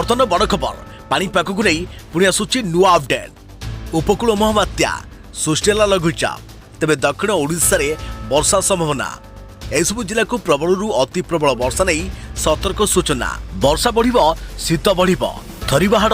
बर्तमान बड़ खबर पाणीपाग को नहीं पुणी आसूची नुआ अपडेट। उपकूल महाबात्या सृष्टि लघुचाप तेज दक्षिण ओडिशा रे वर्षा संभावना। एसबू जिला को प्रबल अति प्रबल वर्षा नहीं सतर्क सूचना। वर्षा बढ़िबो शीत बढ़िबो थरिबा हाड़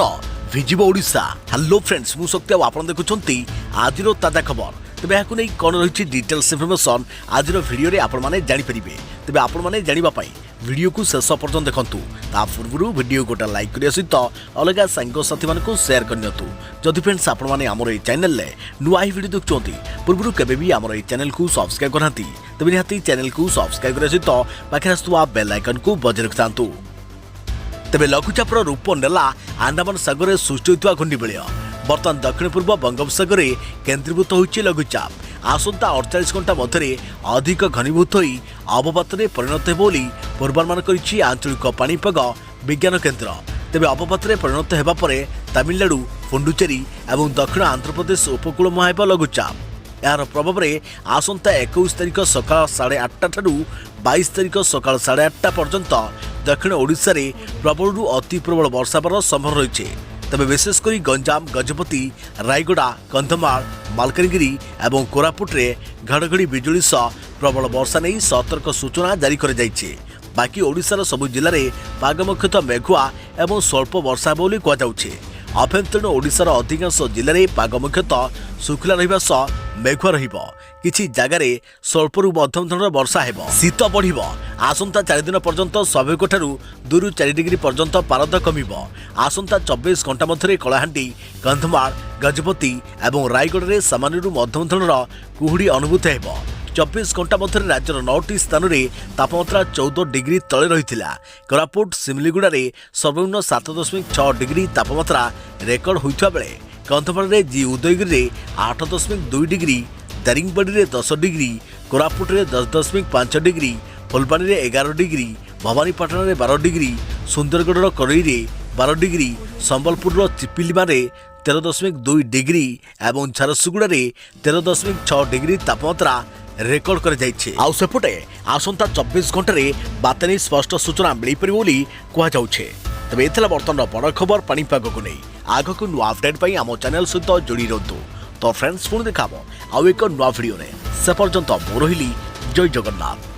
भिजिबो ओडिशा। हेलो फ्रेंड्स मु शक्ति आपन देखुछंती आजिरो ताजा खबर। तेज यहाँ नहीं कौन रही डिटेल्स इनफर्मेशन आज भिडियो रे आपण माने जानि परिबे। तेज आपण माने जानिबा पई वीडियो को शेष पर्यंत देखंतु। ता पूर्व वीडियो गोटा लाइक करिया सहित अलग सांग साथी मानक शेयर करनियतु। जदि फ्रेंड्स आपण माने हमर ए चैनल ले नुआ ही वीडियो देखुछंती पूर्व केबे भी हमर ए चैनल को सब्सक्राइब करहांती तेबे निहाती चैनल को सब्सक्राइब करिया सहित पाखे आसुवा बेल आइकन को बजाय रखतांतु। तेबे लघुचापर रूप नेला आंदामान सागर सृष्टि होइतवा घूर्णिबलय। बर्तमान दक्षिण पूर्व बंगोपसागर केन्द्रीभूत होइछि लघुचाप। आसंता 48 घंटा मध्य अधिक घनीभूत होई अवपात में परिणत हेब बोली पूर्वानुमान करिछि आंचलिक पाणीपाग विज्ञान केन्द्र। तेबे अवपात में परिणत हेबा परे तमिलनाडु पुडुचेरी और दक्षिण आंध्र प्रदेश उपकूल मुहां लघुचाप। यार प्रभाव में आसंता 21 तारिख सकाळ 8:30 ठारू 22 तारिख सकाळ 8:30 पर्यंत दक्षिण ओडिशा रे प्रबल अति प्रबल वर्षा हेबार संभावना रही। तबे विशेषकर गंजाम गजपति रायगड़ा कंधमाल मालकानगिरी और कोरापुट रे घड़घड़ी बिजुली सह प्रबल वर्षा नहीं सतर्क सूचना जारी कर जाइछे। बाकी ओडिशार सबु जिले में पाग मुख्यतः मेघुआ और स्वल्प वर्षा बोली कहुछे। अभ्यंतरीण ओडिशार अधिकांश जिले में पाग मुख्यतः सुखला रहिबा सह मेघुआ रहिबो। किछि जगार स्वल्परू मध्यम धरण वर्षा हेबो। शीत बढ़िबो। आसंता 4 दिन पर्यंत स्वाभाविक ठारू 2 ରୁ 4 डिग्री पर्यंत पारद कमिबो। आसंता 24 घंटा मध्य कलाहांडी कंधमाल गजपति और रायगढ़ में सामान्य मध्यम धरण कुहुड़ी अनुभूत हेबो। 24 घंटा मध्य राज्यर 9टी स्थान में तापमात्रा 14 डिग्री तले रही। कोरापुट सिमलीगुड़ा में सर्वनिम्न 7.6 डिग्री तापमात्रा रेकर्ड होता बेले कंधमाल में जी उदयगिरी 8.2 डिग्री, दारिंगबाड़ी में 10 डिग्री, कोरापुट में 10.5 डिग्री, फुलबाणी में 11 डिग्री, भवानीपाटना में 12 डिग्री, सुंदरगढ़ करई में 12 डिग्री, संबलपुर चिपिलिमा में 13.2 डिग्री और झारसुगुड़ा में 13.6 डिग्री तापमात्रा रेकर्ड कर जाइछे। आउ सेपटे आसंता 24 घंटे बातनी स्पष्ट सूचना मिल पारे बोली कहुछे। तबे एथला बर्तमान बड़ खबर पाणीपाग को नहीं आगक नुआ अपडेट पाई आम चैनल सहित जोड़ी रहतु। तो फ्रेंड्स पुणी देखाबो आउ एक नुआ वीडियो रे से पर्यंत मो रहिली जय जगन्नाथ।